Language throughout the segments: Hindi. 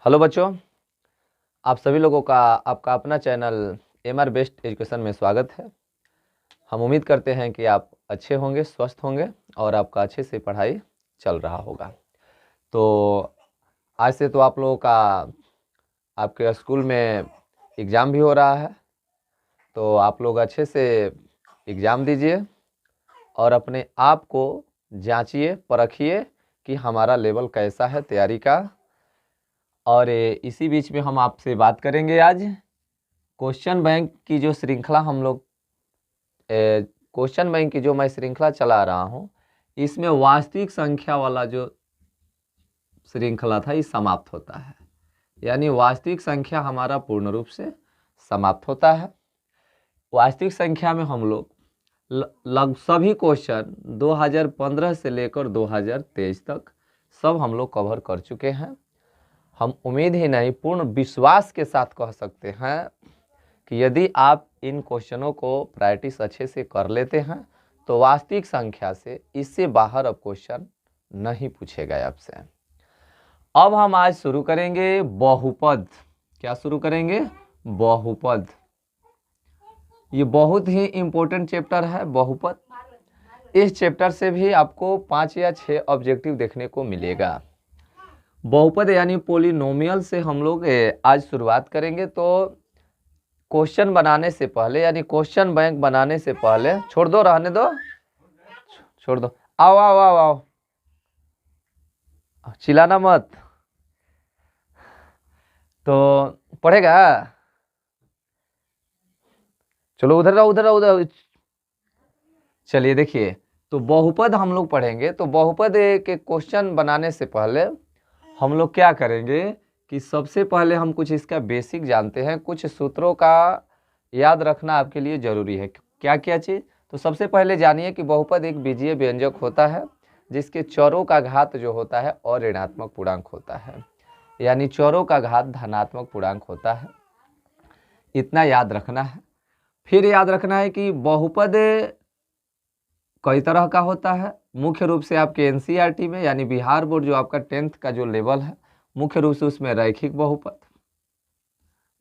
हेलो बच्चों, आप सभी लोगों का आपका अपना चैनल एमआर बेस्ट एजुकेशन में स्वागत है। हम उम्मीद करते हैं कि आप अच्छे होंगे, स्वस्थ होंगे और आपका अच्छे से पढ़ाई चल रहा होगा। तो आज से तो आप लोगों का आपके स्कूल में एग्ज़ाम भी हो रहा है, तो आप लोग अच्छे से एग्ज़ाम दीजिए और अपने आप को जांचिए, परखिए कि हमारा लेवल कैसा है तैयारी का। और इसी बीच में हम आपसे बात करेंगे आज क्वेश्चन बैंक की जो श्रृंखला हम लोग क्वेश्चन बैंक की जो मैं श्रृंखला चला रहा हूँ, इसमें वास्तविक संख्या वाला जो श्रृंखला था ये समाप्त होता है। यानी वास्तविक संख्या हमारा पूर्ण रूप से समाप्त होता है। वास्तविक संख्या में हम लोग सभी क्वेश्चन 2015 से लेकर 2023 तक सब हम लोग कवर कर चुके हैं। हम उम्मीद ही नहीं, पूर्ण विश्वास के साथ कह सकते हैं कि यदि आप इन क्वेश्चनों को प्रैक्टिस अच्छे से कर लेते हैं तो वास्तविक संख्या से इससे बाहर अब क्वेश्चन नहीं पूछे गए आपसे। अब हम आज शुरू करेंगे बहुपद। क्या शुरू करेंगे? बहुपद। ये बहुत ही इम्पोर्टेंट चैप्टर है बहुपद। इस चैप्टर से भी आपको 5 या 6 ऑब्जेक्टिव देखने को मिलेगा। बहुपद यानी पोलिनोमियल से हम लोग आज शुरुआत करेंगे। तो क्वेश्चन बनाने से पहले यानी क्वेश्चन बैंक बनाने से पहले, छोड़ दो, रहने दो, छोड़ दो, आओ आओ आओ आओ, चिल्लाना मत। तो पढ़ेगा? चलो उधर रहो, उधर रहो, उधर। चलिए देखिए, तो बहुपद हम लोग पढ़ेंगे। तो बहुपद के क्वेश्चन बनाने से पहले हम लोग क्या करेंगे कि सबसे पहले हम कुछ इसका बेसिक जानते हैं। कुछ सूत्रों का याद रखना आपके लिए ज़रूरी है। क्या क्या चीज़? तो सबसे पहले जानिए कि बहुपद एक बीजीय व्यंजक होता है जिसके चरों का घात जो होता है और ऋणात्मक पूर्णांक होता है, यानी चरों का घात धनात्मक पूर्णांक होता है। इतना याद रखना है। फिर याद रखना है कि बहुपद कई तरह का होता है। मुख्य रूप से आपके एनसीईआरटी में यानी बिहार बोर्ड जो आपका 10th का जो लेवल है, मुख्य रूप से उसमें रैखिक बहुपद,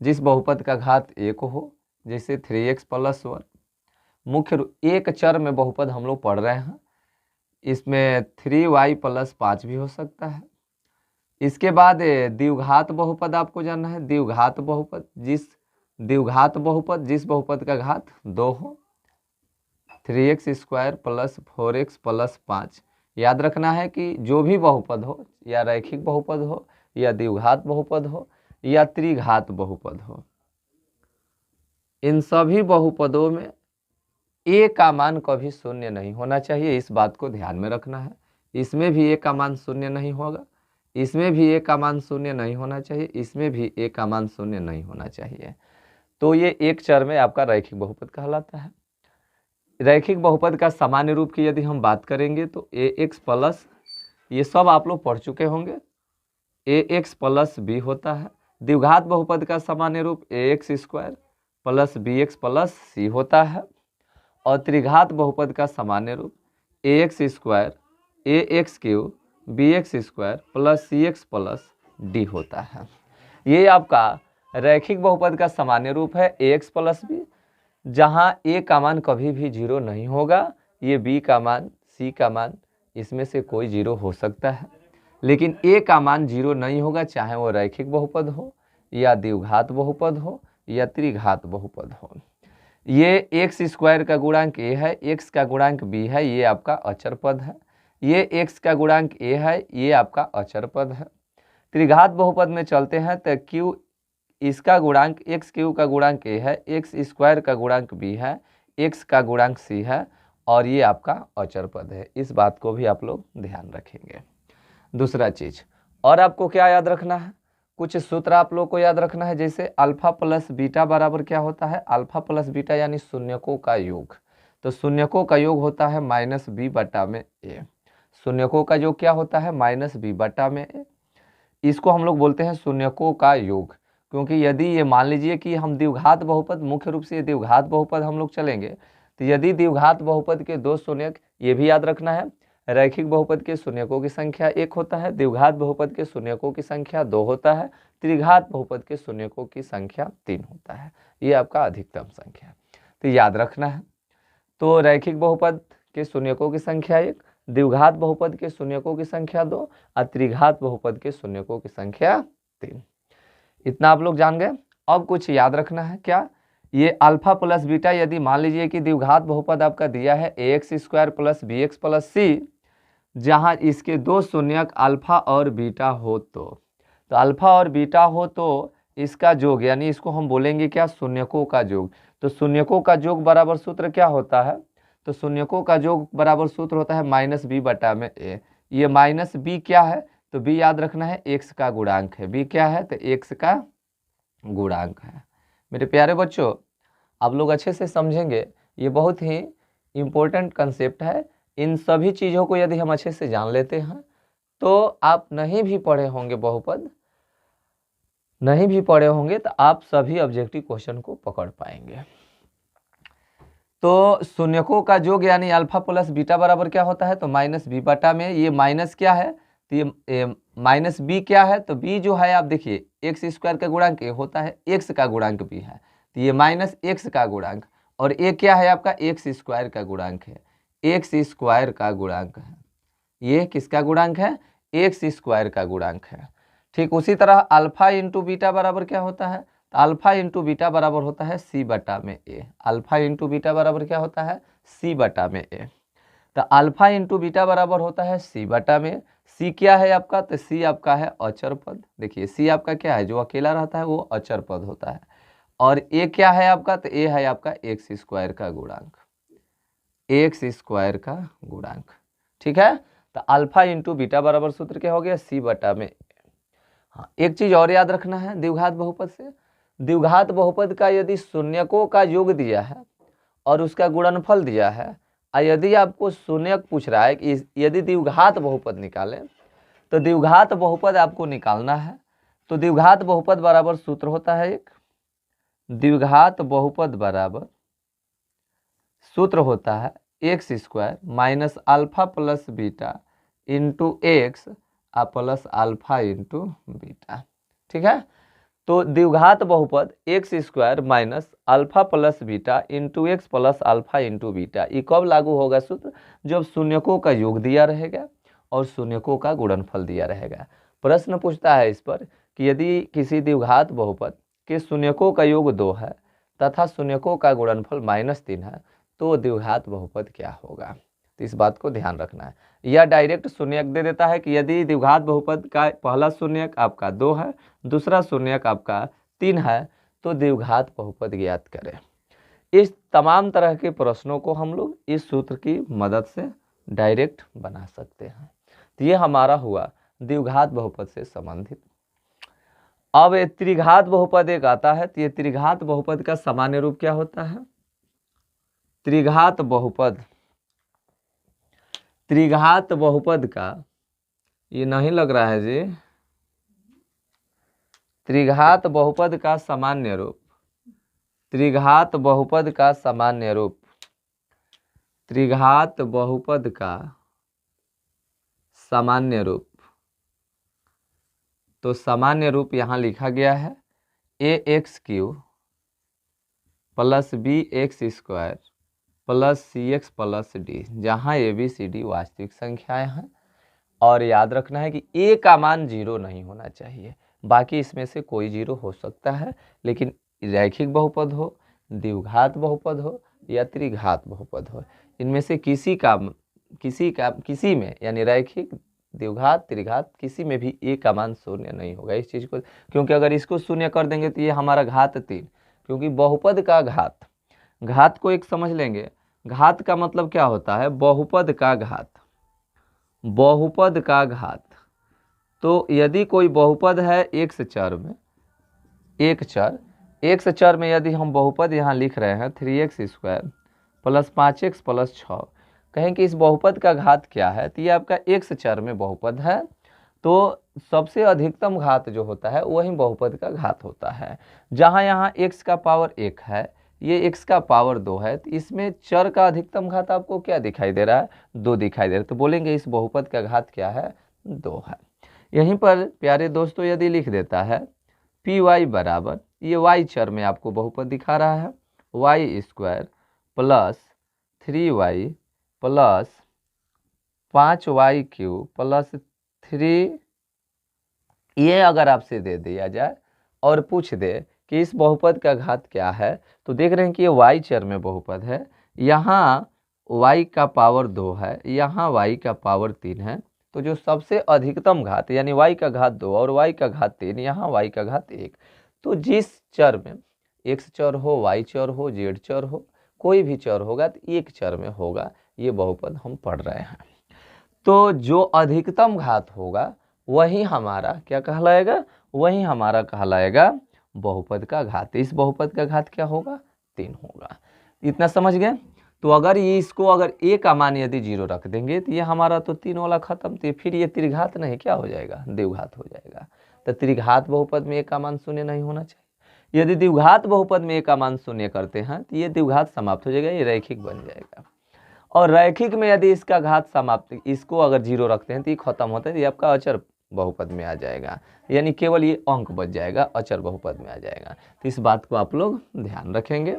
जिस बहुपद का घात 1 हो, जैसे 3x + 1। मुख्य रूप एक चर में बहुपद हम लोग पढ़ रहे हैं, इसमें 3y + 5 भी हो सकता है। इसके बाद द्विघात बहुपद आपको जानना है। द्विघात बहुपद जिस बहुपद का घात 2 हो, 3x² + 4x + 5। याद रखना है कि जो भी बहुपद हो, या रैखिक बहुपद हो, या द्विघात बहुपद हो, या त्रिघात बहुपद हो, इन सभी बहुपदों में a का मान कभी शून्य नहीं होना चाहिए। इस बात को ध्यान में रखना है। इसमें भी a का मान शून्य नहीं होगा, इसमें भी a का मान शून्य नहीं होना चाहिए, इसमें भी a का मान शून्य नहीं होना चाहिए। तो ये एक चर में आपका रैखिक बहुपद कहलाता है। रैखिक बहुपद का सामान्य रूप की यदि हम बात करेंगे तो ax प्लस, ये सब आप लोग पढ़ चुके होंगे, ax + b होता है। द्विघात बहुपद का सामान्य रूप ax² + bx + c होता है। और त्रिघात बहुपद का सामान्य रूप ax², ax³ bx² + cx + d होता है। ये आपका रैखिक बहुपद का सामान्य रूप है ax + b, जहाँ a का मान कभी भी 0 नहीं होगा। ये b का मान, c का मान, इसमें से कोई 0 हो सकता है, लेकिन a का मान 0 नहीं होगा, चाहे वो रैखिक बहुपद हो, या द्विघात बहुपद हो, या त्रिघात बहुपद हो। ये x² का गुणांक a है, x का गुणांक b है, ये आपका अचर पद है। ये x का गुणांक a है, ये आपका अचर पद है। त्रिघात बहुपद में चलते हैं तो q, इसका गुणांक x³ का गुणांक a है, x² का गुणांक b है, x का गुणांक c है, और ये आपका अचर पद है। इस बात को भी आप लोग ध्यान रखेंगे। दूसरा चीज और आपको क्या याद रखना है? कुछ सूत्र आप लोग को याद रखना है। जैसे अल्फा + बीटा बराबर क्या होता है? अल्फा + बीटा यानी शून्यकों का योग। तो शून्यकों का योग होता है -b/a। शून्यकों का योग क्या होता है? -b/a। इसको हम लोग बोलते हैं शून्यकों का योग, क्योंकि यदि ये मान लीजिए कि हम द्विघात बहुपद, मुख्य रूप से ये द्विघात बहुपद हम लोग चलेंगे, तो यदि द्विघात बहुपद के 2 शून्यक, ये भी याद रखना है, रैखिक बहुपद के शून्यकों की संख्या 1 होता है, द्विघात बहुपद के शून्यकों की संख्या 2 होता है, त्रिघात बहुपद के शून्यकों की संख्या 3 होता है। ये आपका अधिकतम संख्या है, तो याद रखना है। तो रैखिक बहुपद के शून्यकों की संख्या 1, द्विघात बहुपद के शून्यकों की संख्या 2 और त्रिघात बहुपद के शून्यकों की संख्या 3। इतना आप लोग जान गए। अब कुछ याद रखना है, क्या? ये अल्फा प्लस बीटा, यदि मान लीजिए कि द्विघात बहुपद आपका दिया है ax² plus bx plus c, जहाँ इसके दो शून्यक अल्फा और बीटा हो तो अल्फा और बीटा हो तो इसका योग, यानी इसको हम बोलेंगे क्या? शून्यकों का योग। तो शून्यकों का योग बराबर सूत्र क्या होता है? तो शून्यकों का योग बराबर सूत्र होता है -b/a। ये -b क्या है? तो b याद रखना है x का गुणांक है। b क्या है? तो x का गुणांक है। मेरे प्यारे बच्चों, आप लोग अच्छे से समझेंगे, ये बहुत ही इम्पोर्टेंट कंसेप्ट है। इन सभी चीज़ों को यदि हम अच्छे से जान लेते हैं तो आप नहीं भी पढ़े होंगे बहुपद, नहीं भी पढ़े होंगे तो आप सभी ऑब्जेक्टिव क्वेश्चन को पकड़ पाएंगे। तो शून्यकों का योग यानी अल्फा प्लस बीटा बराबर क्या होता है? तो -b/, में ये माइनस क्या है? तो ये -b क्या है? तो b जो है आप देखिए x² का गुणांक a होता है, x का गुणांक b है, तो ये -x का गुणांक, और a क्या है आपका? x² का गुणांक है, x² का गुणांक है। ये किसका गुणांक है? x² का गुणांक है। ठीक उसी तरह अल्फा इंटू बीटा बराबर क्या होता है? तो अल्फा इंटू बीटा बराबर होता है c/a। अल्फा इंटू बीटा बराबर क्या होता है? c/a। तो अल्फा इंटू बीटा बराबर होता है c/में। c क्या है आपका? तो c आपका है अचर पद। देखिए c आपका क्या है? जो अकेला रहता है वो अचर पद होता है। और a क्या है आपका? तो a है आपका x² का गुणांक, x² का गुणांक। ठीक है, तो अल्फा इंटू बीटा बराबर सूत्र क्या हो गया? c/में। हाँ, एक चीज और याद रखना है द्विघात बहुपद से, द्विघात बहुपद का यदि शून्यकों का योग दिया है और उसका गुणनफल दिया है, और यदि आपको शून्यक पूछ रहा है कि यदि द्विघात बहुपद निकालें, तो द्विघात बहुपद आपको निकालना है। तो द्विघात बहुपद बराबर सूत्र होता है एक, द्विघात बहुपद बराबर सूत्र होता है x² minus alpha plus beta into x plus alpha into beta. ठीक है, तो द्विघात बहुपद x² minus alpha plus beta into x plus alpha into beta, ये कब लागू होगा सूत्र? जब शून्यकों का योग दिया रहेगा और शून्यकों का गुणनफल दिया रहेगा। प्रश्न पूछता है इस पर कि यदि किसी द्विघात बहुपद के शून्यकों का योग 2 है तथा शून्यकों का गुणनफल -3 है तो द्विघात बहुपद क्या होगा? तो इस बात को ध्यान रखना है। या डायरेक्ट शून्यक दे देता है कि यदि द्विघात बहुपद का पहला शून्यक आपका 2 है, दूसरा शून्यक आपका 3 है, तो द्विघात बहुपद ज्ञात करें। इस तमाम तरह के प्रश्नों को हम लोग इस सूत्र की मदद से डायरेक्ट बना सकते हैं। तो ये हमारा हुआ द्विघात बहुपद से संबंधित। अब त्रिघात बहुपद एक आता है, तो ये त्रिघात बहुपद का सामान्य रूप क्या होता है? त्रिघात बहुपद, त्रिघात बहुपद का, ये नहीं लग रहा है जी, त्रिघात बहुपद का सामान्य रूप, त्रिघात बहुपद का सामान्य रूप, त्रिघात बहुपद का सामान्य रूप। तो सामान्य रूप यहाँ लिखा गया है ax³ plus bx² plus cx plus d, जहाँ ABCD वास्तविक संख्याएं हैं। और याद रखना है कि a का मान 0 नहीं होना चाहिए, बाकी इसमें से कोई 0 हो सकता है, लेकिन रैखिक बहुपद हो, द्विघात बहुपद हो या त्रिघात बहुपद हो, इनमें से किसी में यानी रैखिक, द्विघात, त्रिघात, किसी में भी a का मान 0 नहीं होगा। इस चीज़ को, क्योंकि अगर इसको 0 कर देंगे तो ये हमारा घात 3, क्योंकि बहुपद का घात, घात को एक समझ लेंगे, घात का मतलब क्या होता है? बहुपद का घात, बहुपद का घात। तो यदि कोई बहुपद है x चर में, एक चर x चर में यदि हम बहुपद यहाँ लिख रहे हैं 3x² प्लस 5x प्लस 6, कहें कि इस बहुपद का घात क्या है? तो ये आपका x चर में बहुपद है, तो सबसे अधिकतम घात जो होता है वही बहुपद का घात होता है। जहाँ यहाँ x का पावर 1 है, ये x का पावर 2 है, तो इसमें चर का अधिकतम घात आपको क्या दिखाई दे रहा है? 2 दिखाई दे रहा है। तो बोलेंगे इस बहुपद का घात क्या है? 2 है। यहीं पर प्यारे दोस्तों यदि लिख देता है पी वाई बराबर, ये y चर में आपको बहुपद दिखा रहा है, y square plus 3y plus 5y cube plus 3, ये अगर आपसे दे दिया जाए और पूछ दे कि इस बहुपद का घात क्या है, तो देख रहे हैं कि ये y चर में बहुपद है, यहाँ y का पावर 2 है, यहाँ y का पावर 3 है, तो जो सबसे अधिकतम घात यानी y का घात 2 और y का घात 3, यहाँ y का घात 1, तो जिस चर में x चर हो, y चर हो, z चर हो, कोई भी चर होगा तो एक चर में होगा, ये बहुपद हम पढ़ रहे हैं। तो जो अधिकतम घात होगा वही हमारा क्या कहलाएगा? वही हमारा कहलाएगा बहुपद का घात। इस बहुपद का घात क्या होगा? 3 होगा। इतना समझ गए? तो अगर ये इसको अगर a का मान यदि 0 रख देंगे तो ये हमारा तो 3 वाला खत्म, तो फिर ये त्रिघात नहीं क्या हो जाएगा? द्विघात हो जाएगा। तो त्रिघात बहुपद में a का मान 0 नहीं होना चाहिए। यदि द्विघात बहुपद में a का मान 0 करते हैं तो ये द्विघात समाप्त हो जाएगा, ये रैखिक बन जाएगा। और रैखिक में यदि इसका घात समाप्त, इसको अगर 0 रखते हैं तो ये खत्म होता है, तो ये आपका अचर बहुपद में आ जाएगा, यानी केवल ये अंक बच जाएगा, अचर बहुपद में आ जाएगा। तो इस बात को आप लोग ध्यान रखेंगे।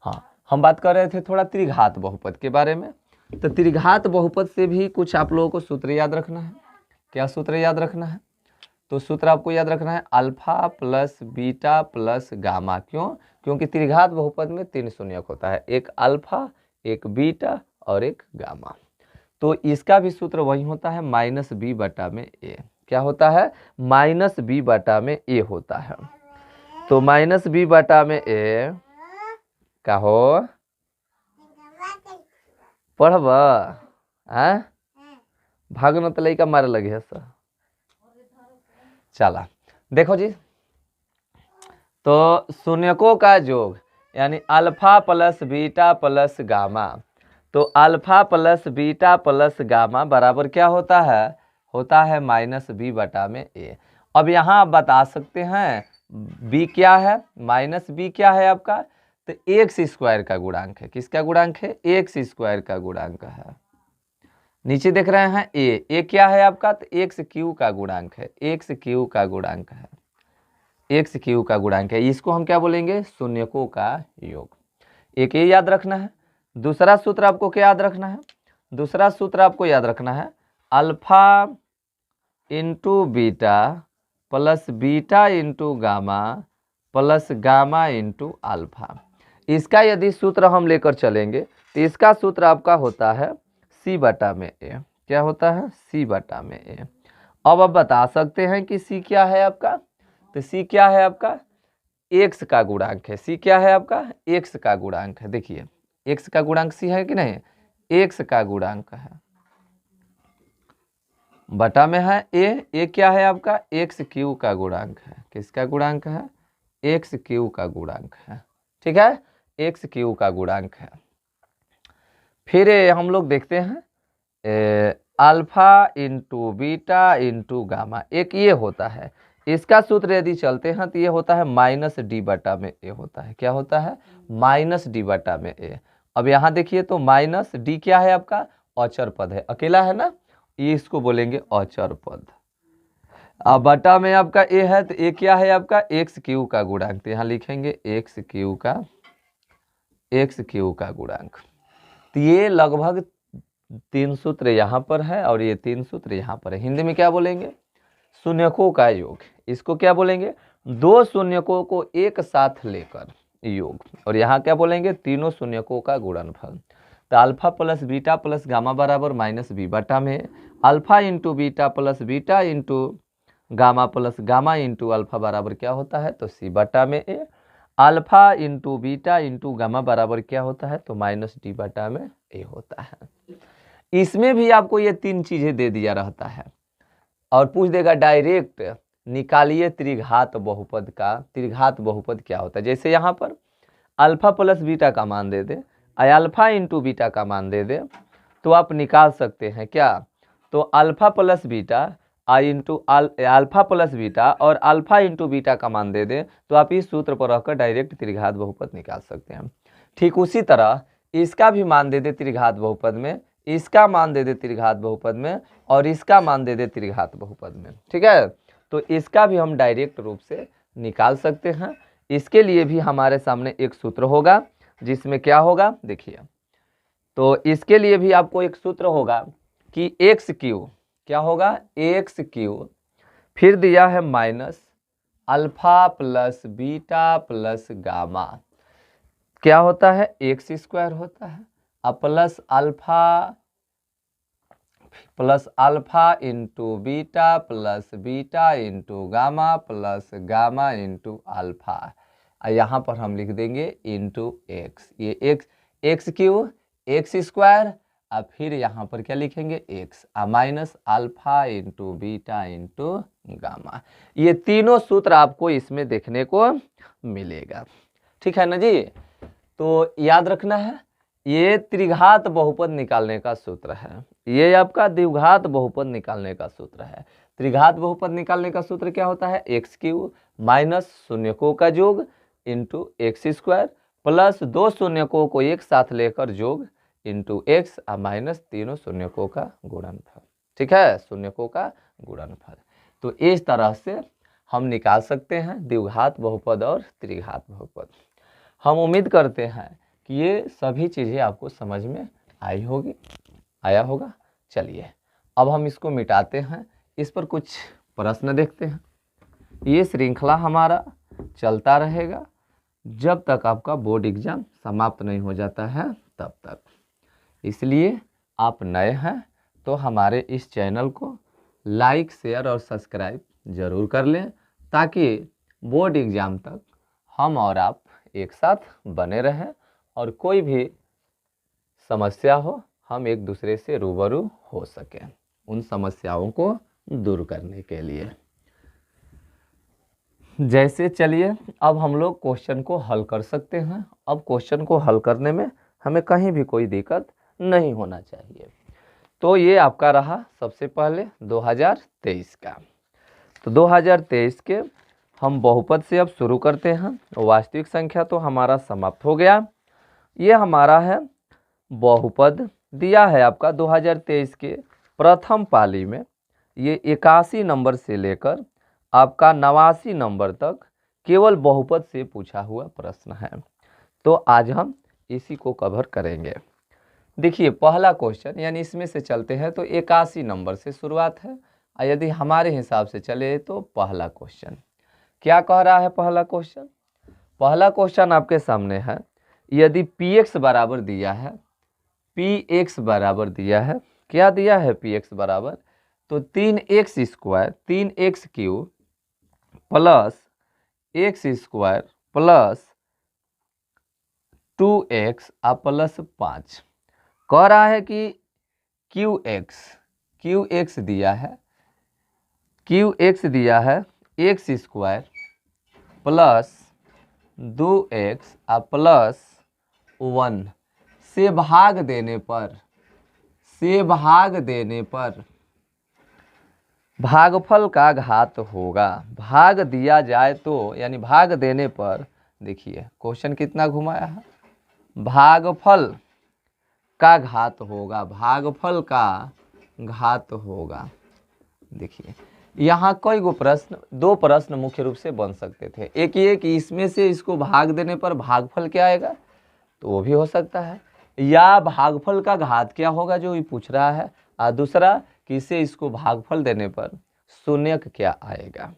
हाँ, हम बात कर रहे थे थोड़ा त्रिघात बहुपद के बारे में। तो त्रिघात बहुपद से भी कुछ आप लोगों को सूत्र याद रखना है। क्या सूत्र याद रखना है? तो सूत्र आपको याद रखना है alpha plus beta plus gamma. क्यों? क्योंकि त्रिघात बहुपद में 3 शून्यक होता है, एक अल्फा, एक बीटा और एक गामा। तो इसका भी सूत्र वही होता है माइनस बी बटा में ए। क्या होता है? माइनस बी बटा में ए होता है। तो माइनस बी बटा में ए का हो पढ़ब भागन तो लइका मारे लगे है सर। चला देखो जी, तो शून्यकों का योग यानी alpha plus beta plus gamma, तो alpha plus beta plus gamma बराबर क्या होता है? होता है माइनस बी बटा में ए। अब यहाँ आप बता सकते हैं बी क्या है? माइनस बी क्या है आपका? तो एक्स स्क्वायर का गुणांक है। किसका गुणांक है? एक्स स्क्वायर का गुणांक है। नीचे देख रहे हैं ए क्या है आपका? तो एक्स क्यू का गुणांक है, एक्स क्यू का गुणांक है, एक्स क्यू का गुणांक है। इसको हम क्या बोलेंगे? शून्यकों का योग। एक ये याद रखना है। दूसरा सूत्र आपको क्या याद रखना है? दूसरा सूत्र आपको याद रखना है alpha into beta plus beta into gamma plus gamma into alpha. इसका यदि सूत्र हम लेकर चलेंगे तो इसका सूत्र आपका होता है सी बटा में ए। क्या होता है? सी बटा में ए। अब आप बता सकते हैं कि सी क्या है आपका? तो सी क्या है आपका? एक्स का गुणांक है। सी क्या है आपका? एक्स का गुणांक है। देखिए एक्स का गुणांक सी है कि नहीं? एक्स का गुणांक है, बटा में है ए क्या है आपका? एक्स क्यू का गुणांक है। किसका गुणांक है? एक्स क्यू का गुणांक है। ठीक है, एक्स क्यू का गुणांक है। फिर हम लोग देखते हैं alpha into beta into gamma, एक ये होता है। इसका सूत्र यदि चलते हैं तो ये होता है माइनस डी बटा में ए होता है। क्या होता है? माइनस डी बटा में ए। अब यहाँ देखिए तो माइनस डी क्या है आपका? अचर पद है, अकेला है ना, ये इसको बोलेंगे अचर पद। अब बटा में आपका ए है तो ए क्या है आपका? एक्स क्यू का गुणांक। यहाँ लिखेंगे एक्स क्यू का गुणांक। तो ये लगभग 3 सूत्र यहाँ पर है और ये 3 सूत्र यहाँ पर है। हिंदी में क्या बोलेंगे? शून्यकों का योग। इसको क्या बोलेंगे? 2 शून्यकों को एक साथ लेकर योग। और यहाँ क्या बोलेंगे? तीनों शून्यकों का गुणनफल। तो alpha plus beta plus gamma बराबर माइनस बी बटा में alpha into beta plus beta into gamma plus gamma into alpha बराबर क्या होता है? तो सी बटा में A. Alpha into beta into gamma बराबर क्या होता है? तो माइनस डी बटा में ए होता है। इसमें भी आपको ये 3 चीजें दे दिया रहता है और पूछ देगा डायरेक्ट निकालिए त्रिघात बहुपद का। त्रिघात बहुपद क्या होता है? जैसे यहाँ पर अल्फा प्लस बीटा का मान दे दे, अल्फा इंटू बीटा का मान दे दे, तो आप निकाल सकते हैं क्या? तो alpha plus beta into alpha plus beta और अल्फा इंटू बीटा का मान दे दें तो आप इस सूत्र पर रहकर डायरेक्ट त्रिघात बहुपद निकाल सकते हैं। ठीक उसी तरह इसका भी मान दे दे त्रिघात बहुपद में, इसका मान दे दे त्रिघात बहुपद में और इसका मान दे दे त्रिघात बहुपद में। ठीक है, तो इसका भी हम डायरेक्ट रूप से निकाल सकते हैं। इसके लिए भी हमारे सामने एक सूत्र होगा जिसमें क्या होगा देखिए, तो इसके लिए भी आपको एक सूत्र होगा कि एक्स क्यू क्या होगा, एक्स क्यू फिर दिया है minus alpha plus beta plus gamma, क्या होता है एक्स स्क्वायर होता है, अब plus alpha into beta into gamma into alpha, यहाँ पर हम लिख देंगे इंटू एक्स, ये एक्स क्यू एक्स स्क्वायर, अब फिर यहाँ पर क्या लिखेंगे x minus alpha into beta into gamma. ये तीनों सूत्र आपको इसमें देखने को मिलेगा। ठीक है ना जी, तो याद रखना है ये त्रिघात बहुपद निकालने का सूत्र है, ये आपका द्विघात बहुपद निकालने का सूत्र है। त्रिघात बहुपद निकालने का सूत्र क्या होता है, एक्स क्यू माइनस शून्यकों का योग इंटू एक्स स्क्वायर प्लस दो शून्यकों को एक साथ लेकर योग इंटू एक्स माइनस तीनों शून्यकों का गुणनफल। ठीक है, शून्यकों का गुणनफल। तो इस तरह से हम निकाल सकते हैं द्विघात बहुपद और त्रिघात बहुपद। हम उम्मीद करते हैं कि ये सभी चीज़ें आपको समझ में आया होगा। चलिए अब हम इसको मिटाते हैं, इस पर कुछ प्रश्न देखते हैं। ये श्रृंखला हमारा चलता रहेगा जब तक आपका बोर्ड एग्जाम समाप्त नहीं हो जाता है तब तक। इसलिए आप नए हैं तो हमारे इस चैनल को लाइक शेयर और सब्सक्राइब ज़रूर कर लें ताकि बोर्ड एग्ज़ाम तक हम और आप एक साथ बने रहें और कोई भी समस्या हो हम एक दूसरे से रूबरू हो सकें उन समस्याओं को दूर करने के लिए। जैसे चलिए अब हम लोग क्वेश्चन को हल कर सकते हैं। अब क्वेश्चन को हल करने में हमें कहीं भी कोई दिक्कत नहीं होना चाहिए। तो ये आपका रहा सबसे पहले 2023 का। तो 2023 के हम बहुपद से अब शुरू करते हैं। वास्तविक संख्या तो हमारा समाप्त हो गया। ये हमारा है बहुपद दिया है आपका 2023 के प्रथम पाली में, ये 81 नंबर से लेकर आपका 89 नंबर तक केवल बहुपद से पूछा हुआ प्रश्न है। तो आज हम इसी को कवर करेंगे। देखिए पहला क्वेश्चन, यानी इसमें से चलते हैं तो 81 नंबर से शुरुआत है और यदि हमारे हिसाब से चले तो पहला क्वेश्चन क्या कह रहा है। पहला क्वेश्चन आपके सामने है, यदि px बराबर दिया है, px बराबर दिया है, क्या दिया है px बराबर, तो 3x square 3x cube plus x square plus 2x plus 5 कह रहा है कि QX दिया है x square plus 2x plus 1 से भाग देने पर भागफल का घात होगा। भाग दिया जाए तो यानी भाग देने पर, देखिए क्वेश्चन कितना घुमाया है, भागफल का घात होगा। देखिए यहाँ कई गो प्रश्न, दो प्रश्न मुख्य रूप से बन सकते थे। एक ये कि इसमें से इसको भाग देने पर भागफल क्या आएगा, तो वो भी हो सकता है, या भागफल का घात क्या होगा जो ये पूछ रहा है, और दूसरा कि इसे इसको भागफल देने पर शून्यक क्या आएगा।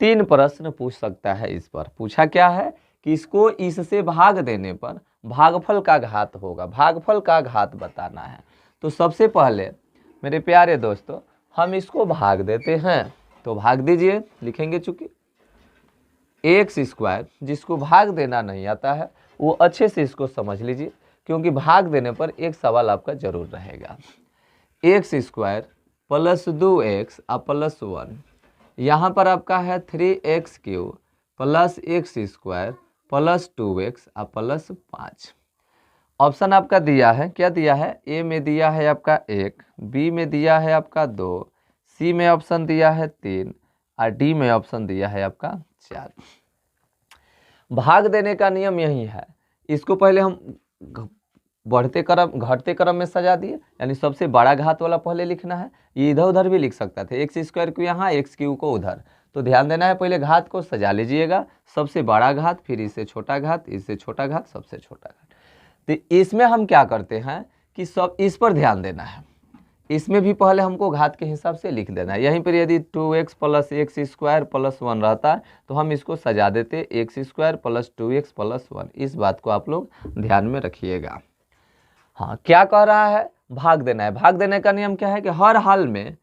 3 प्रश्न पूछ सकता है। इस पर पूछा क्या है कि इसको इससे भाग देने पर भागफल का घात होगा, भागफल का घात बताना है। तो सबसे पहले मेरे प्यारे दोस्तों हम इसको भाग देते हैं, तो भाग दीजिए, लिखेंगे चूंकि एक्स स्क्वायर, जिसको भाग देना नहीं आता है वो अच्छे से इसको समझ लीजिए, क्योंकि भाग देने पर एक सवाल आपका जरूर रहेगा। X square plus 2x plus 1, यहाँ पर आपका है 3x cube plus x square plus 2x plus 5। Option आपका दिया है, क्या दिया है, ए में दिया है आपका 1, बी में दिया है आपका 2, सी में ऑप्शन दिया है 3 और डी में ऑप्शन दिया है आपका 4। भाग देने का नियम यही है, इसको पहले हम बढ़ते क्रम घटते क्रम में सजा दिए, यानी सबसे बड़ा घात वाला पहले लिखना है। ये इधर उधर भी लिख सकता था, एक्स स्क्वायर को यहाँ, एक्स क्यू को उधर। तो ध्यान देना है, पहले घात को सजा लीजिएगा, सबसे बड़ा घात, फिर इससे छोटा घात, इससे छोटा घात, सबसे छोटा घात। तो इसमें हम क्या करते हैं कि सब इस पर ध्यान देना है, इसमें भी पहले हमको घात के हिसाब से लिख देना है। यहीं पर यदि 2x plus x square plus 1 रहता तो हम इसको सजा देते x square plus 2x plus 1। इस बात को आप लोग ध्यान में रखिएगा। हाँ, क्या कह रहा है, भाग देना है। भाग देने का नियम क्या है कि हर हाल में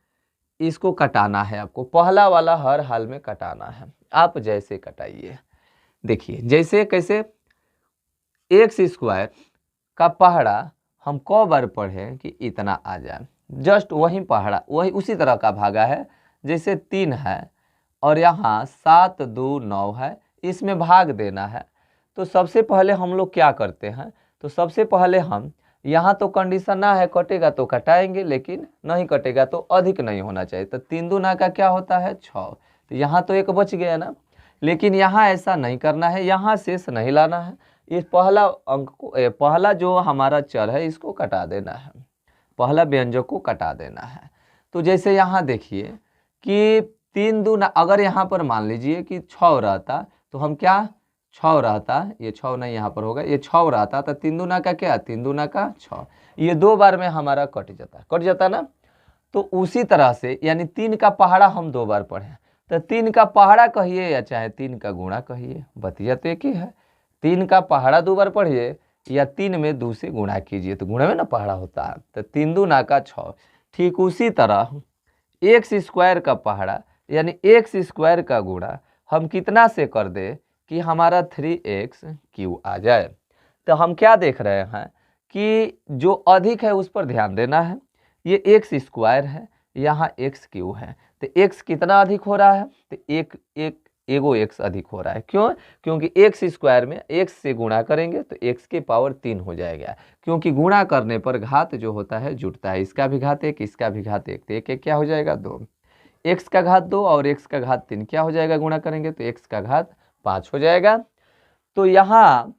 इसको कटाना है, आपको पहला वाला हर हाल में कटाना है। आप जैसे कटाइए, देखिए जैसे कैसे, एक्स स्क्वायर का पहाड़ा हम क बार पढ़े कि इतना आ जाए, जस्ट वही पहाड़ा वही उसी तरह का भागा है। जैसे 3 है और यहाँ 7 2 9 है, इसमें भाग देना है। तो सबसे पहले हम लोग क्या करते हैं, तो सबसे पहले हम यहाँ तो कंडीशन ना है, कटेगा तो कटाएंगे, लेकिन नहीं कटेगा तो अधिक नहीं होना चाहिए। तो 3 दूना का क्या होता है 6, तो यहाँ तो एक बच गया ना। लेकिन यहाँ ऐसा नहीं करना है, यहाँ शेष नहीं लाना है, इस पहला अंक को पहला जो हमारा चर है इसको कटा देना है, पहला व्यंजक को कटा देना है। तो जैसे यहाँ देखिए कि 3 दूना, अगर यहाँ पर मान लीजिए कि 6 रहता तो हम क्या 6 रहता, ये 6 नहीं यहाँ पर होगा, ये 6 रहता तो 3 दूना का क्या 3 दूना का 6, ये 2 बार में हमारा कट जाता ना। तो उसी तरह से यानी 3 का पहाड़ा हम 2 बार पढ़े, तो 3 का पहाड़ा कहिए या चाहे 3 का गुणा कहिए, बतिया तो एक ही है। 3 का पहाड़ा 2 बार पढ़िए या 3 में 2 से गुणा कीजिए, तो गुणा में ना पहाड़ा होता है, तो 3 दूना का 6। ठीक उसी तरह एक्स स्क्वायर का पहाड़ा यानी एक्स स्क्वायर का गुणा हम कितना से कर दे कि हमारा 3x³ आ जाए। तो हम क्या देख रहे हैं कि जो अधिक है उस पर ध्यान देना है। ये एक्स स्क्वायर है, यहाँ x³ है, तो x कितना अधिक हो रहा है, तो एगो x अधिक हो रहा है। क्यों, क्योंकि एक्स स्क्वायर में x से गुणा करेंगे तो x के पावर 3 हो जाएगा, क्योंकि गुणा करने पर घात जो होता है जुड़ता है, इसका भी घात 1, इसका भी घात 1, तो 1 1 क्या हो जाएगा 2, x का घात 2 और x का घात 3 क्या हो जाएगा, गुणा करेंगे तो x का घात 5 हो जाएगा। तो यहाँ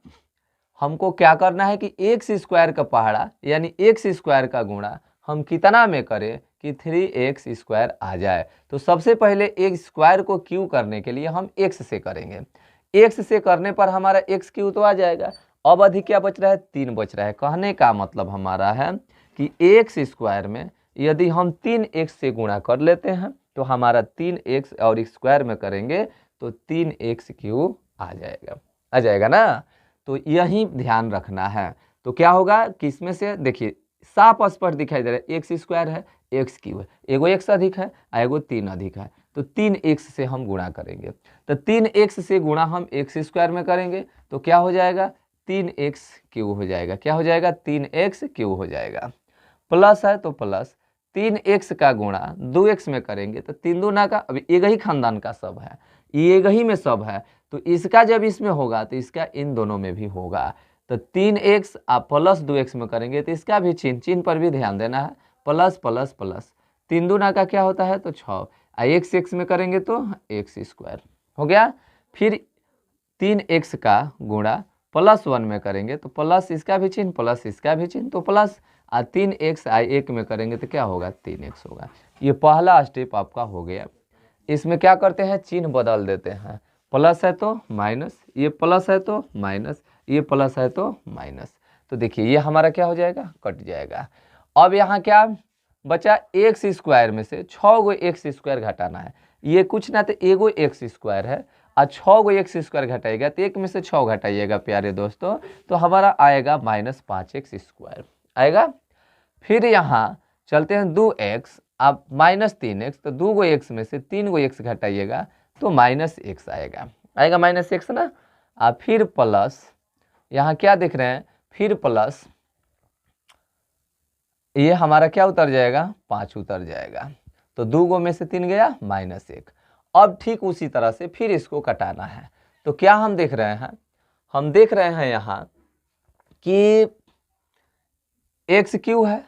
हमको क्या करना है कि एक्स स्क्वायर का पहाड़ा यानी एक्स स्क्वायर का गुणा हम कितना में करें कि 3x² आ जाए। तो सबसे पहले एक्स स्क्वायर को क्यू करने के लिए हम x से करेंगे, x से करने पर हमारा x³ तो आ जाएगा। अब अधिक क्या बच रहा है 3 बच रहा है। कहने का मतलब हमारा है कि एक्स स्क्वायर में यदि हम 3x से गुणा कर लेते हैं तो हमारा 3x और स्क्वायर में करेंगे तो 3x³ आ जाएगा ना। तो यही ध्यान रखना है। तो क्या होगा कि इसमें से देखिए साफ स्पष्ट दिखाई दे रहा है, एक्स स्क्वायर है x³ है, एगो x अधिक है और एगो 3 अधिक है, तो 3x से हम गुणा करेंगे। तो 3x से गुणा हम एक्स स्क्वायर में करेंगे तो क्या हो जाएगा 3x³ हो जाएगा। क्या हो जाएगा 3x³ हो जाएगा। प्लस है तो प्लस 3x का गुणा 2x में करेंगे तो 3 दूना का, अभी एक ही खानदान का सब है, ये एक ही में सब है, तो इसका जब इसमें होगा तो इसका इन दोनों में भी होगा। तो 3x आप प्लस 2x में करेंगे तो इसका भी चिन्ह पर भी ध्यान देना है, प्लस प्लस प्लस 3 दूना का क्या होता है तो 6, x में करेंगे तो x² हो गया। फिर 3x का गुणा प्लस 1 में करेंगे तो प्लस इसका भी चिन्ह प्लस इसका भी चिन्ह तो प्लस, और 3x 1 में करेंगे तो क्या होगा 3x होगा। ये पहला स्टेप आपका हो गया। इसमें क्या करते हैं चिन्ह बदल देते हैं, प्लस है तो माइनस, ये प्लस है तो माइनस, ये प्लस है तो माइनस। तो देखिए ये हमारा क्या हो जाएगा कट जाएगा। अब यहाँ क्या बचा एक्स स्क्वायर में से 6 गो x² घटाना है, ये कुछ ना तो एगो x² है और 6 गो x² घटाएगा तो 1 में से 6 घटाइएगा प्यारे दोस्तों, तो हमारा आएगा -5x² आएगा। फिर यहाँ चलते हैं 2x अब -3x, तो 2 गो x में से 3 गो x घटाइएगा तो -x आएगा -x ना। अब फिर प्लस यहाँ क्या देख रहे हैं, फिर प्लस ये हमारा क्या उतर जाएगा 5 उतर जाएगा, तो 2 गो में से 3 गया -1। अब ठीक उसी तरह से फिर इसको कटाना है। तो क्या हम देख रहे हैं, हम देख रहे हैं यहाँ कि x³ है,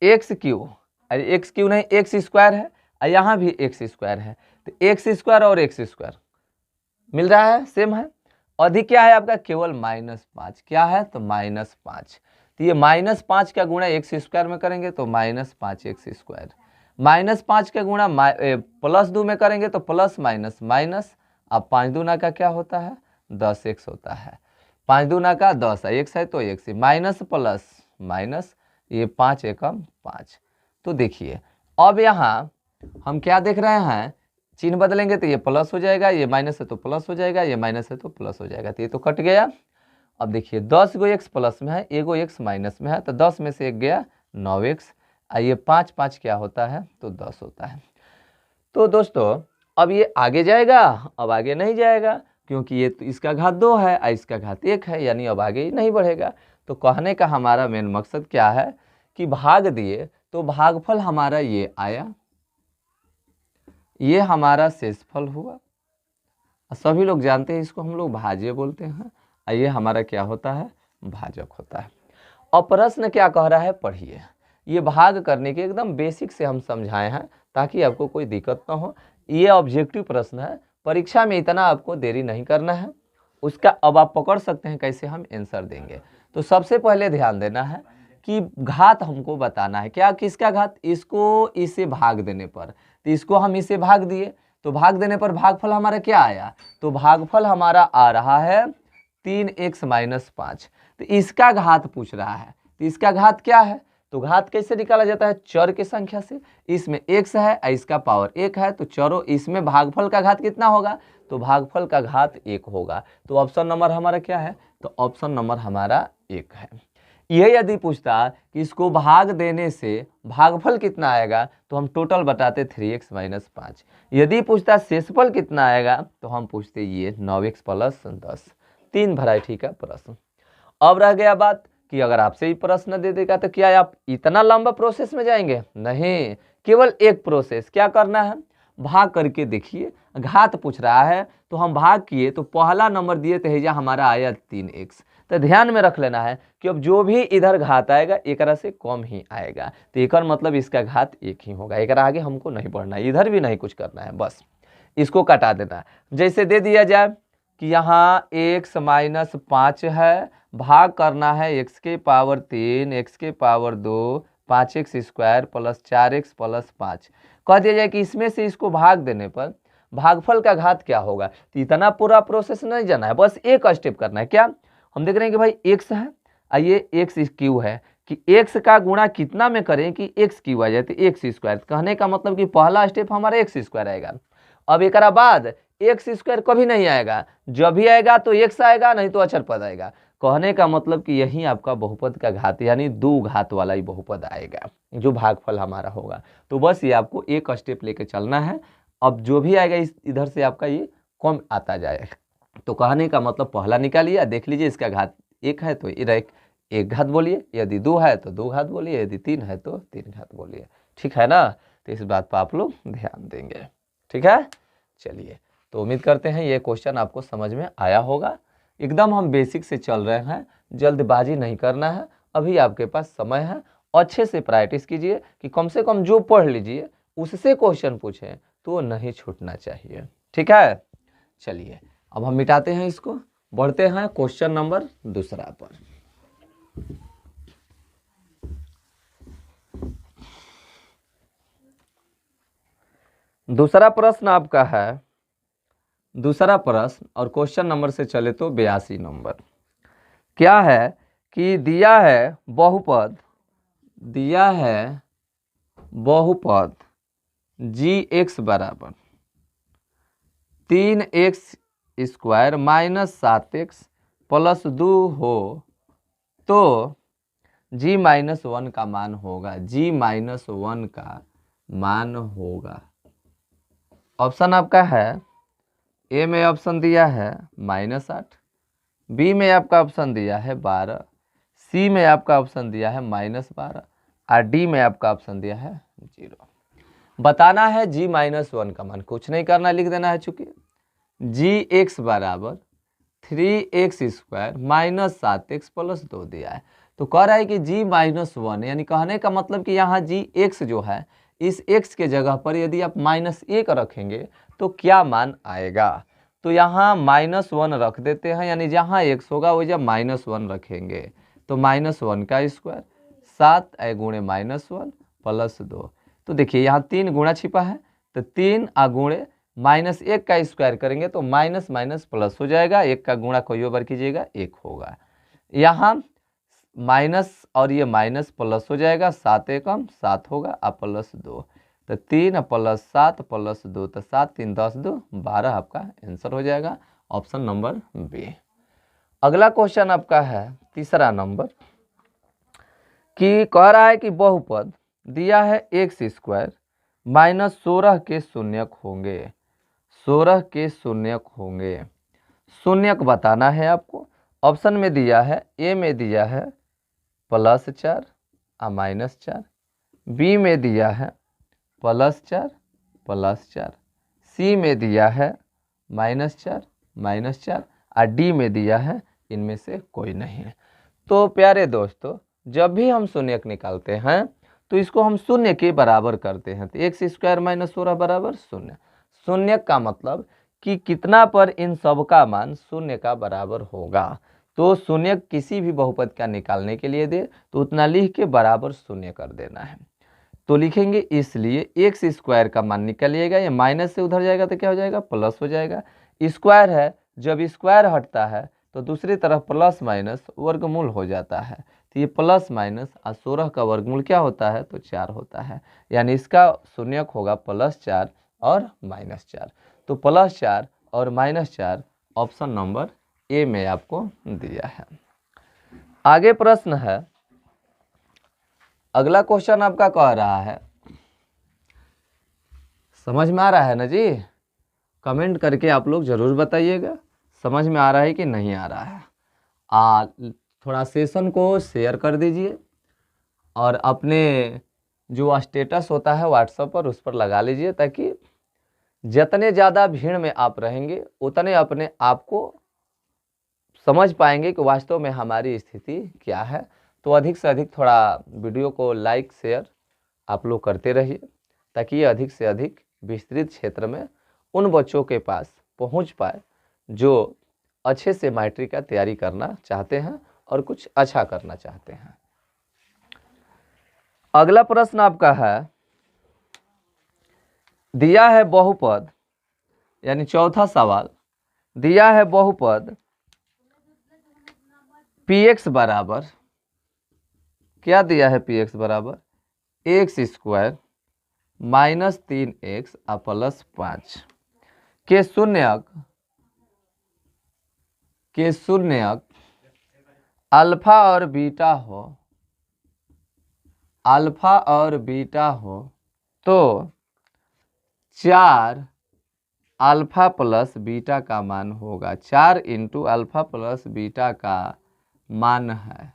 x³ अरे x³ नहीं x² है, और यहाँ भी एक्स स्क्वायर है, तो एक्स स्क्वायर और एक्स स्क्वायर मिल रहा है, सेम है। अधिक क्या है आपका, केवल -5, क्या है तो -5। तो ये -5 का गुणा एक्स स्क्वायर में करेंगे तो -5 एक्स स्क्वायर, -5 का गुणा +2 में करेंगे तो प्लस माइनस माइनस। अब 5 दूना का क्या होता है, 10x होता है, 5 दूना का 10, x है तो x, माइनस प्लस माइनस, ये 5 एकम 5। तो देखिए अब यहाँ हम क्या देख रहे हैं, चिन्ह बदलेंगे तो ये प्लस हो जाएगा, ये माइनस है तो प्लस हो जाएगा, ये माइनस है तो प्लस हो जाएगा, तो ये तो कट गया। अब देखिए 10 गो x प्लस में है, एगो x माइनस में है, तो 10 में से एक गया 9x, ये 5 5 क्या होता है तो 10 होता है। तो दोस्तों अब ये आगे जाएगा, अब आगे नहीं जाएगा क्योंकि ये तो इसका घात 2 है और इसका घात 1 है, यानी अब आगे नहीं बढ़ेगा। तो कहने का हमारा मेन मकसद क्या है कि भाग दिए तो भागफल हमारा ये आया, ये हमारा शेषफल हुआ, सभी लोग जानते हैं इसको हम लोग भाज्य बोलते हैं, ये हमारा क्या होता है, भाजक होता है। अब प्रश्न क्या कह रहा है पढ़िए, ये भाग करने के एकदम बेसिक से हम समझाए हैं ताकि आपको कोई दिक्कत ना हो। ये ऑब्जेक्टिव प्रश्न है, परीक्षा में इतना आपको देरी नहीं करना है, उसका अब आप पकड़ सकते हैं कैसे हम आंसर देंगे। तो सबसे पहले ध्यान देना है कि घात हमको बताना है, क्या किसका घात, इसको इसे भाग देने पर, तो इसको हम इसे भाग दिए तो भाग देने पर भागफल हमारा क्या आया, तो भागफल हमारा आ रहा है 3x - 5। तो इसका घात पूछ रहा है, तो इसका घात क्या है, तो घात कैसे निकाला जाता है, चर की संख्या से, इसमें x है और इसका पावर 1 है, तो चरो इसमें भागफल का घात कितना होगा, तो भागफल का घात 1 होगा। तो ऑप्शन नंबर हमारा क्या है, तो ऑप्शन नंबर हमारा 1 है। यह यदि पूछता कि इसको भाग देने से भागफल कितना आएगा, तो हम टोटल बताते 3x - 5। यदि पूछता शेषफल कितना आएगा, तो हम पूछते ये 9x + 10। 3 वैरायटी का प्रश्न। अब रह गया बात कि अगर आपसे ही प्रश्न दे देगा तो क्या आप इतना लंबा प्रोसेस में जाएंगे, नहीं, केवल एक प्रोसेस, क्या करना है, भाग करके देखिए, घात पूछ रहा है तो हम भाग किए तो पहला नंबर दिए तो हेजा हमारा आया 3x। तो ध्यान में रख लेना है कि अब जो भी इधर घात आएगा एक से कम ही आएगा, तो एक मतलब इसका घात 1 ही होगा, एक आगे हमको नहीं बढ़ना है, इधर भी नहीं कुछ करना है, बस इसको कटा देना है। जैसे दे दिया जाए कि यहाँ x - 5 है, भाग करना है x के पावर 3, x के पावर 2, 5x स्क्वायर + 4x + 5। कह दिया जाए कि इसमें से इसको भाग देने पर भागफल का घात क्या होगा, तो इतना पूरा प्रोसेस नहीं जाना है, बस एक स्टेप करना है। क्या हम देख रहे हैं कि भाई x है और ये x क्यू है, कि x का गुणा कितना में करें कि x क्यू आ जाए, तो x स्क्वायर, कहने का मतलब कि पहला स्टेप हमारा x स्क्वायर आएगा। अब एक बाद एक्स स्क्वायर कभी नहीं आएगा, जब भी आएगा तो x आएगा, नहीं तो अचर पद आएगा। कहने का मतलब कि यही आपका बहुपद का घात यानी 2 घात वाला ही बहुपद आएगा जो भागफल हमारा होगा। तो बस ये आपको एक स्टेप लेके चलना है, अब जो भी आएगा इस इधर से आपका ये कम आता जाएगा। तो कहने का मतलब पहला निकालिए, देख लीजिए इसका घात 1 है तो एक घात बोलिए, यदि 2 है तो 2 घात बोलिए, यदि 3 है तो 3 घात बोलिए, ठीक है ना। तो इस बात पर आप लोग ध्यान देंगे, ठीक है। चलिए, तो उम्मीद करते हैं ये क्वेश्चन आपको समझ में आया होगा। एकदम हम बेसिक से चल रहे हैं, जल्दबाजी नहीं करना है, अभी आपके पास समय है, अच्छे से प्रैक्टिस कीजिए कि कम से कम जो पढ़ लीजिए उससे क्वेश्चन पूछें तो वो नहीं छूटना चाहिए, ठीक है। चलिए अब हम मिटाते हैं इसको, बढ़ते हैं क्वेश्चन नंबर दूसरा पर। दूसरा प्रश्न आपका है, दूसरा प्रश्न और क्वेश्चन नंबर से चले तो 82 नंबर। क्या है कि दिया है बहुपद gx बराबर 3x स्क्वायर - 7x + 2 हो तो g - 1 का मान होगा, g - 1 का मान होगा। ऑप्शन आपका है, ए में ऑप्शन दिया है -8, बी में आपका ऑप्शन दिया है 12, सी में आपका ऑप्शन दिया है -12 और डी में आपका ऑप्शन दिया है 0। बताना है g - 1 का मान, कुछ नहीं करना, लिख देना है। चूंकि gx बराबर 3x स्क्वायर - 7x + 2 दिया है, तो कह रहा है कि g - 1 यानी कहने का मतलब कि यहाँ gx जो है इस x के जगह पर यदि आप -1 रखेंगे तो क्या मान आएगा। तो यहाँ -1 रख देते हैं, यानी जहाँ x होगा वो जब -1 रखेंगे तो -1 का स्क्वायर 7 गुणे -1 प्लस 2। तो देखिए यहाँ 3 गुणा छिपा है, तो 3 गुणे -1 का स्क्वायर करेंगे तो माइनस माइनस प्लस हो जाएगा, 1 का गुणा कोई ओवर कीजिएगा 1 होगा। यहाँ माइनस और ये माइनस प्लस हो जाएगा, 7 एकम 7 होगा और प्लस 2, तो 3 प्लस 7 प्लस 2, तो 7 3 10 2 12 आपका आंसर हो जाएगा, ऑप्शन नंबर बी। अगला क्वेश्चन आपका है तीसरा नंबर कि कह रहा है कि बहुपद दिया है x² -16 के शून्यक होंगे, 16 के शून्यक होंगे। शून्यक बताना है आपको। ऑप्शन में दिया है, ए में दिया है +4 और -4, बी में दिया है +4 +4, सी में दिया है -4 -4 और डी में दिया है इनमें से कोई नहीं है। तो प्यारे दोस्तों, जब भी हम शून्यक निकालते हैं तो इसको हम शून्य के बराबर करते हैं। तो x² -16 बराबर 0। शून्यक का मतलब कि कितना पर इन सब का मान शून्य का बराबर होगा। तो शून्यक किसी भी बहुपद का निकालने के लिए दे तो उतना लिख के बराबर शून्य कर देना है। तो लिखेंगे, इसलिए x² का मान निकालिएगा, ये माइनस से उधर जाएगा तो क्या हो जाएगा, प्लस हो जाएगा। स्क्वायर है, जब स्क्वायर हटता है तो दूसरी तरफ प्लस माइनस वर्गमूल हो जाता है। तो ये प्लस माइनस और 16 का वर्गमूल क्या होता है, तो 4 होता है, यानी इसका शून्यक होगा +4 और -4। तो +4 और -4 ऑप्शन नंबर ए में आपको दिया है। आगे प्रश्न है, अगला क्वेश्चन आपका कह रहा है, समझ में आ रहा है ना जी? कमेंट करके आप लोग जरूर बताइएगा समझ में आ रहा है कि नहीं आ रहा है। थोड़ा सेशन को शेयर कर दीजिए और अपने जो स्टेटस होता है व्हाट्सएप पर उस पर लगा लीजिए, ताकि जितने ज़्यादा भीड़ में आप रहेंगे उतने अपने आप को समझ पाएंगे कि वास्तव में हमारी स्थिति क्या है। तो अधिक से अधिक थोड़ा वीडियो को लाइक शेयर आप लोग करते रहिए, ताकि ये अधिक से अधिक विस्तृत क्षेत्र में उन बच्चों के पास पहुंच पाए जो अच्छे से मैट्रिक का तैयारी करना चाहते हैं और कुछ अच्छा करना चाहते हैं। अगला प्रश्न आपका है, दिया है बहुपद, यानी चौथा सवाल, दिया है बहुपद px बराबर, क्या दिया है, px बराबर x² -3x + 5 के शून्यक अल्फा और बीटा हो, अल्फा और बीटा हो तो 4 अल्फा प्लस बीटा का मान होगा। 4 × अल्फा प्लस बीटा का मान है।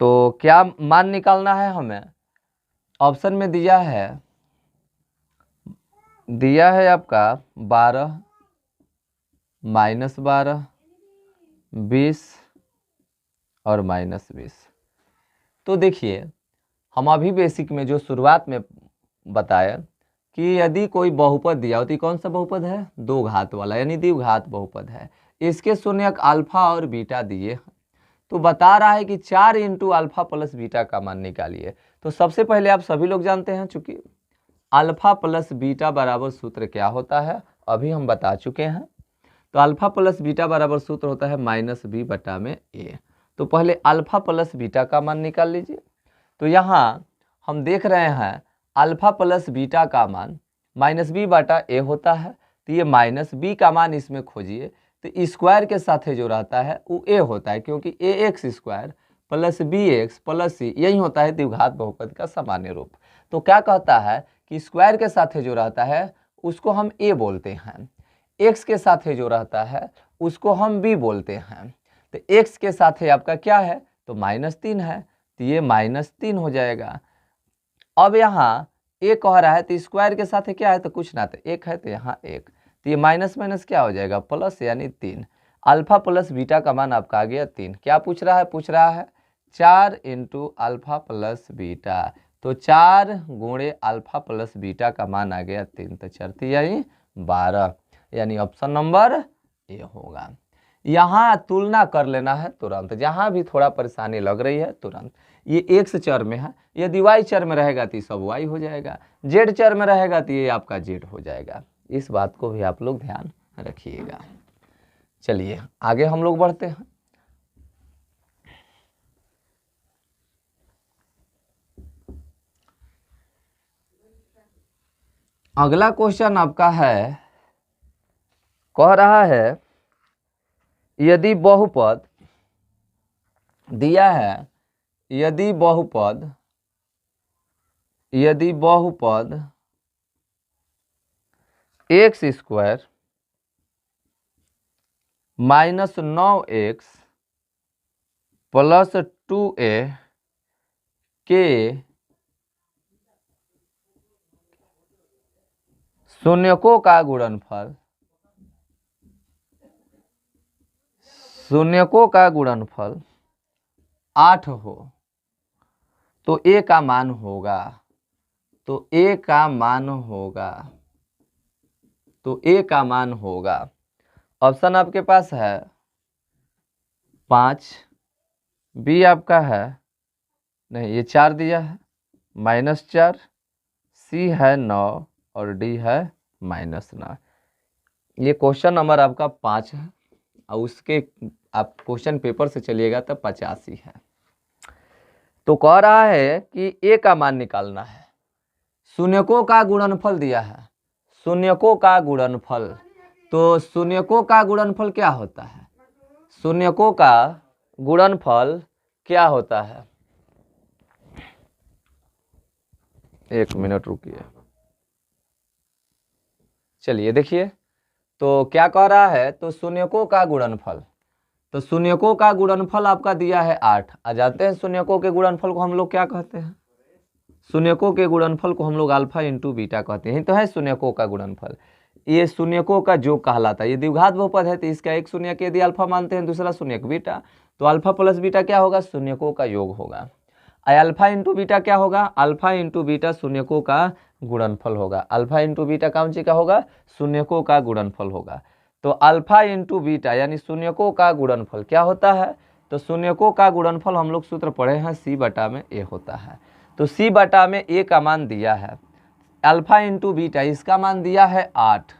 तो क्या मान निकालना है हमें? ऑप्शन में दिया है आपका 12 -12 20 और -20। तो देखिए, हम अभी बेसिक में जो शुरुआत में बताया कि यदि कोई बहुपद दिया हो तो कौन सा बहुपद है, 2 घात वाला, यानी द्विघात बहुपद है। इसके शून्यक अल्फा और बीटा दिए, तो बता रहा है कि 4 × अल्फा प्लस बीटा का मान निकालिए। तो सबसे पहले आप सभी लोग जानते हैं, चूंकि अल्फा प्लस बीटा बराबर सूत्र क्या होता है अभी हम बता चुके हैं। तो अल्फा प्लस बीटा बराबर सूत्र होता है -b/a। तो पहले अल्फा प्लस बीटा का मान निकाल लीजिए। तो यहाँ हम देख रहे हैं अल्फा प्लस बीटा का मान -b/a होता है। तो ये -b का मान इसमें खोजिए, तो स्क्वायर के साथ जो रहता है वो a होता है, क्योंकि ax² + bx + c यही होता है द्विघात बहुपद का सामान्य रूप। तो क्या कहता है कि स्क्वायर के साथ जो रहता है उसको हम a बोलते हैं, x के साथ जो रहता है उसको हम b बोलते हैं। तो x के साथ आपका क्या है, तो -3 है, तो ये -3 हो जाएगा। अब यहाँ a कह रहा है तो स्क्वायर के साथ क्या है, तो कुछ ना, तो 1 है, तो यहाँ 1, तो ये माइनस माइनस क्या हो जाएगा, प्लस, यानी 3। अल्फा प्लस बीटा का मान आपका आ गया 3। क्या पूछ रहा है, 4 × अल्फा प्लस बीटा। तो 4 गुणे अल्फा प्लस बीटा का मान आ गया 3, तो 4 यानी 12, यानी ऑप्शन नंबर ए होगा। यहाँ तुलना कर लेना है तुरंत, जहाँ भी थोड़ा परेशानी लग रही है तुरंत। ये एक्स चर में है, यदि वाई चर में रहेगा तो ये सब वाई हो जाएगा, जेड चर में रहेगा तो ये आपका जेड हो जाएगा। इस बात को भी आप लोग ध्यान रखिएगा। चलिए आगे हम लोग बढ़ते हैं। अगला क्वेश्चन आपका है, कह रहा है यदि बहुपद दिया है, यदि बहुपद x square minus 9x plus 2a के शून्यकों का गुणनफल, शून्यकों का गुणनफल 8 हो तो a का मान होगा, तो a का मान होगा, तो a का मान होगा। ऑप्शन आपके पास है 5, बी आपका है नहीं, ये 4 दिया है -4, सी है 9 और डी है -9। ये क्वेश्चन नंबर आपका 5 है और उसके आप क्वेश्चन पेपर से चलिएगा तो 85 है। तो कह रहा है कि ए का मान निकालना है, शून्यकों का गुणनफल दिया है, शून्यकों का गुणनफल। तो शून्यकों का गुणनफल क्या होता है, शून्यकों का गुणनफल क्या होता है, 1 मिनट रुकिए। चलिए देखिए, तो क्या कह रहा है, तो शून्यकों का गुणनफल, तो शून्यकों का गुणनफल आपका दिया है 8। आ जाते हैं शून्यकों के गुणनफल को हम लोग क्या कहते हैं, शून्यकों के गुणनफल को हम लोग अल्फा इंटू बीटा कहते हैं। तो है शून्यकों का गुणनफल, ये शून्यकों का योग कहलाता है। ये द्विघात बहुपद है तो इसका एक शून्यक यदि अल्फा मानते हैं, दूसरा शून्यक बीटा, तो अल्फा प्लस बीटा क्या होगा, शून्यकों का योग होगा। अल्फा इंटू बीटा क्या होगा, अल्फा इंटू बीटा शून्यकों का गुणनफल होगा। अल्फा इंटू बीटा कौन सी का होगा, शून्यकों का गुणनफल होगा। तो अल्फा इंटू बीटा यानी शून्यकों का गुणनफल क्या होता है, तो शून्यकों का गुणनफल हम लोग सूत्र पढ़े हैं सी बटा में ए होता है। तो सी बटा में ए का मान दिया है, अल्फा इंटू बीटा इसका मान दिया है 8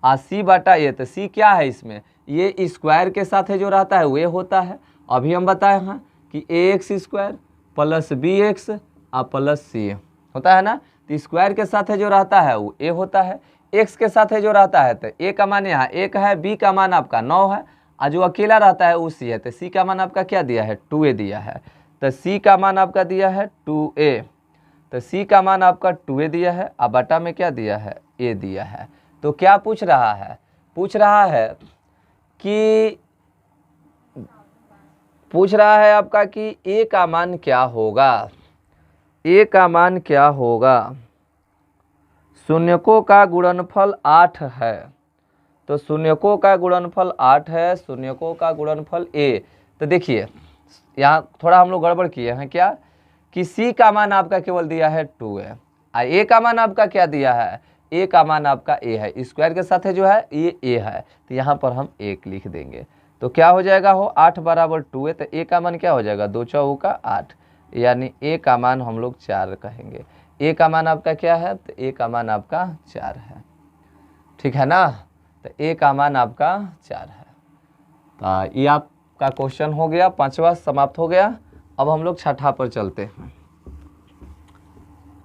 और सी बटा ए, तो सी क्या है इसमें, ये स्क्वायर के साथ है जो रहता है वो होता है। अभी हम बताए हैं कि ax स्क्वायर प्लस bx और प्लस सी होता है ना, तो स्क्वायर के साथ है जो रहता है वो a होता है, x के साथ है जो रहता है तो a का मान यहाँ 1 है, b का मान आपका 9 है और जो अकेला रहता है वो c है। तो c का मान आपका क्या दिया है, 2a दिया है। तो c का मान आपका दिया है 2a, तो c का मान आपका 2a दिया है और बटा में क्या दिया है, a दिया है। तो क्या पूछ रहा है, पूछ रहा है आपका कि a का मान क्या होगा, a का मान क्या होगा। शून्यकों का गुणनफल 8 है, तो शून्यकों का गुणनफल 8 है, शून्यकों का गुणनफल a। तो देखिए यहाँ थोड़ा हम लोग गड़बड़ किए हैं क्या, कि c का मान आपका केवल दिया है 2 है और a का मान आपका क्या दिया है, a का मान आपका a है, स्क्वायर के साथ है जो है ये a है, तो यहाँ पर हम 1 लिख देंगे। तो क्या हो जाएगा, हो 8 बराबर 2 है, तो a का मान क्या हो जाएगा, 2 चौका 8, यानी a का मान हम लोग 4 कहेंगे। a का मान आपका क्या है, तो a का मान आपका 4 है, ठीक है ना। तो a का मान आपका 4 है। तो ये आपका क्वेश्चन हो गया, 5वां समाप्त हो गया। अब हम लोग 6ठा पर चलते हैं।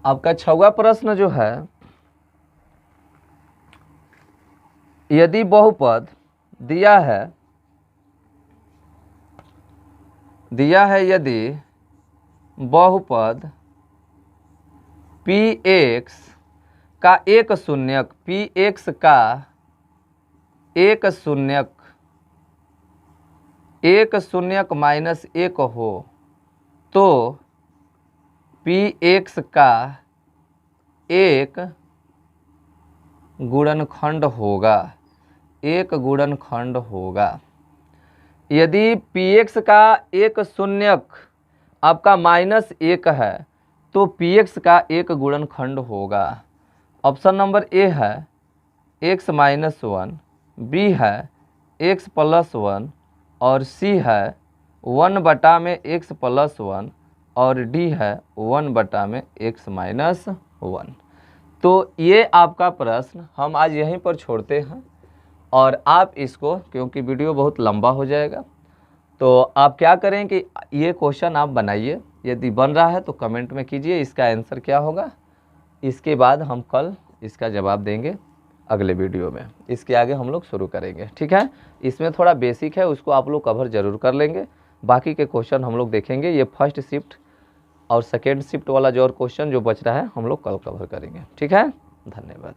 आपका 6वां प्रश्न जो है, यदि बहुपद दिया है यदि बहुपद px का एक शून्यक, px का एक शून्यक माइनस 1 हो तो px का एक गुणनखंड होगा, एक गुणनखंड होगा। यदि px का एक शून्यक आपका -1 है तो px का एक गुणनखंड होगा। ऑप्शन नंबर ए है x माइनस 1, बी है x प्लस 1 और सी है 1 बटा में x प्लस 1 और डी है 1 बटा में x माइनस 1। तो ये आपका प्रश्न हम आज यहीं पर छोड़ते हैं और आप इसको, क्योंकि वीडियो बहुत लंबा हो जाएगा, तो आप क्या करें कि ये क्वेश्चन आप बनाइए, यदि बन रहा है तो कमेंट में कीजिए इसका आंसर क्या होगा। इसके बाद हम कल इसका जवाब देंगे अगले वीडियो में, इसके आगे हम लोग शुरू करेंगे, ठीक है। इसमें थोड़ा बेसिक है, उसको आप लोग कवर जरूर कर लेंगे। बाकी के क्वेश्चन हम लोग देखेंगे, ये फर्स्ट शिफ्ट और सेकेंड शिफ्ट वाला जो और क्वेश्चन जो बच रहा है हम लोग कल कवर करेंगे, ठीक है। धन्यवाद।